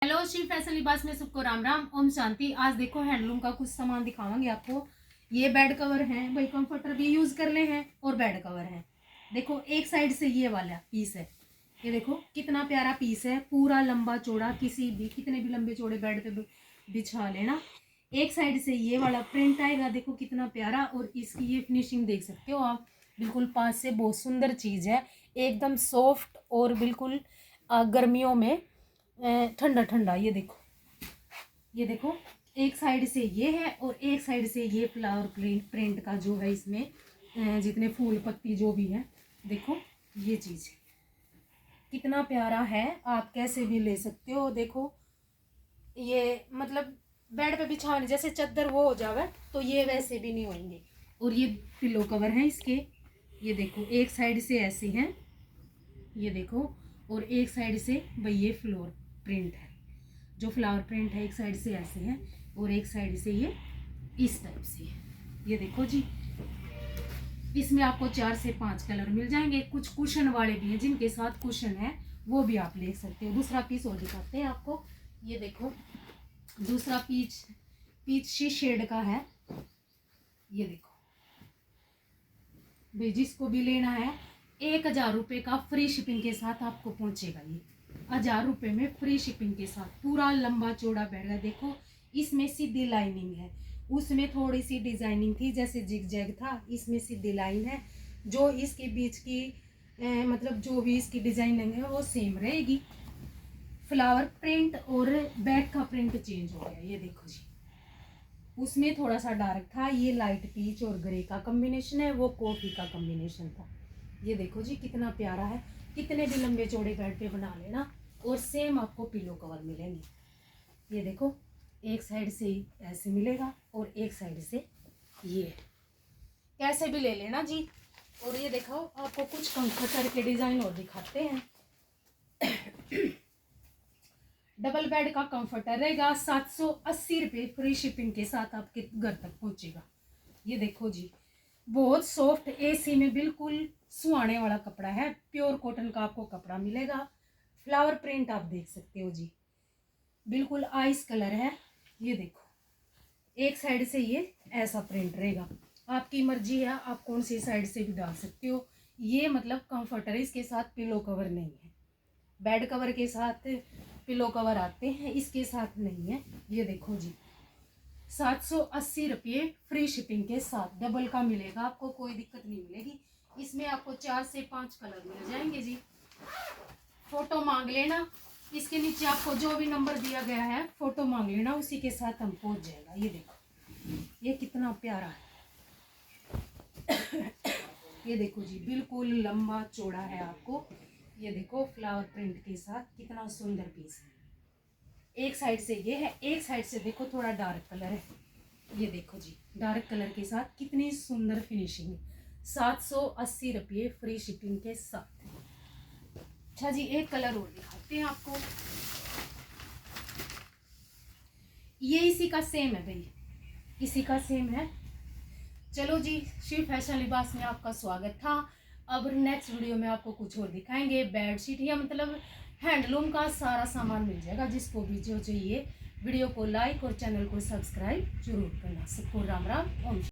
Hello Shri fashion लिबास में सबको राम राम ओम शांति। आज देखो हैंडलूम का कुछ सामान दिखावांगे आपको। ये बेड कवर है भाई, कंफर्टर भी यूज कर ले हैं और बेड कवर है। देखो एक साइड से ये वाला पीस है, ये देखो कितना प्यारा पीस है, पूरा लंबा चौड़ा, किसी भी कितने भी लंबे चौड़े बेड पे बिछा लेना। एक साइड से ये वाला प्रिंट आएगा, देखो कितना प्यारा। और इसकी ये फिनिशिंग देख सकते हो आप, बिल्कुल पास से बहुत सुंदर चीज है, एकदम सॉफ्ट और बिल्कुल गर्मियों में ठंडा ठंडा। ये देखो, ये देखो एक साइड से ये है और एक साइड से ये फ्लावर प्रिंट का जो है, इसमें जितने फूल पत्ती जो भी है, देखो ये चीज कितना प्यारा है। आप कैसे भी ले सकते हो। देखो ये मतलब बेड पे बिछाने जैसे चादर वो हो जावे तो ये वैसे भी नहीं होंगे। और ये पिलो कवर है इसके, ये देखो एक साइड से ऐसे हैं, ये देखो, और एक साइड से भाई ये फ्लोर प्रिंट है, जो फ्लावर प्रिंट है एक साइड से ऐसे है और एक साइड से ये इस टाइप से है। ये देखो जी, इसमें आपको 4 से 5 कलर मिल जाएंगे। कुछ कुशन वाले भी हैं, जिनके साथ कुशन है वो भी आप ले सकते हो। दूसरा पीस और दिखाते हैं आपको। ये देखो दूसरा पीच शेड का है। ये देखो भाई, जिसको भी लेना है 1000 रुपये का फ्री शिपिंग के साथ आपको पहुंचेगा। ये 1000 रुपये में फ्री शिपिंग के साथ पूरा लंबा चौड़ा बैग है। देखो इसमें सीधी लाइनिंग है, उसमें थोड़ी सी डिजाइनिंग थी जैसे जिग जैग था, इसमें सीधी लाइन है। जो इसके बीच की मतलब जो भी इसकी डिजाइनिंग है वो सेम रहेगी। फ्लावर प्रिंट और बैक का प्रिंट चेंज हो गया। ये देखो जी, उसमें थोड़ा सा डार्क था, ये लाइट पीच और ग्रे का कॉम्बिनेशन है, वो कॉफी का कॉम्बिनेशन था। ये देखो जी कितना प्यारा है, कितने भी लंबे चौड़े बेड पे बना लेना। और सेम आपको पिलो कवर मिलेंगे। ये देखो एक साइड से ऐसे मिलेगा और एक साइड से ये, कैसे भी ले लेना जी। और ये देखो आपको कुछ कंफर्टर के डिजाइन और दिखाते हैं। डबल बेड का कंफर्टर रहेगा 780 रुपये, फ्री शिपिंग के साथ आपके घर तक पहुंचेगा। ये देखो जी, बहुत सॉफ्ट एसी में बिल्कुल सुहाने वाला कपड़ा है, प्योर कॉटन का आपको कपड़ा मिलेगा। फ्लावर प्रिंट आप देख सकते हो जी, बिल्कुल आइस कलर है। ये देखो एक साइड से ये ऐसा प्रिंट रहेगा, आपकी मर्जी है आप कौन सी साइड से भी डाल सकते हो। ये मतलब कंफर्टर है, इसके साथ पिलो कवर नहीं है। बेड कवर के साथ पिलो कवर आते हैं, इसके साथ नहीं है। ये देखो जी 780 रुपये फ्री शिपिंग के साथ, डबल का मिलेगा आपको, कोई दिक्कत नहीं मिलेगी। इसमें आपको 4 से 5 कलर मिल जाएंगे जी। फोटो मांग लेना, इसके नीचे आपको जो भी नंबर दिया गया है फोटो मांग लेना, उसी के साथ हम पहुंच जाएगा। ये देखो ये कितना प्यारा है। ये देखो जी बिल्कुल लंबा चौड़ा है आपको। ये देखो फ्लावर प्रिंट के साथ कितना सुंदर पीस है। एक साइड से ये है, एक साइड से देखो थोड़ा डार्क कलर है। ये देखो जी डार्क कलर के साथ कितनी सुंदर फिनिशिंग है। 780 रुपये फ्री शिपिंग के साथ। अच्छा जी एक कलर और दिखाते हैं आपको। ये इसी का सेम है भाई, इसी का सेम है। चलो जी, श्री फैशन लिबास में आपका स्वागत था। अब नेक्स्ट वीडियो में आपको कुछ और दिखाएंगे। बेडशीट या मतलब हैंडलूम का सारा सामान मिल जाएगा। जिसको भी जो चाहिए वीडियो को लाइक और चैनल को सब्सक्राइब जरूर करना। सबको राम राम ओम।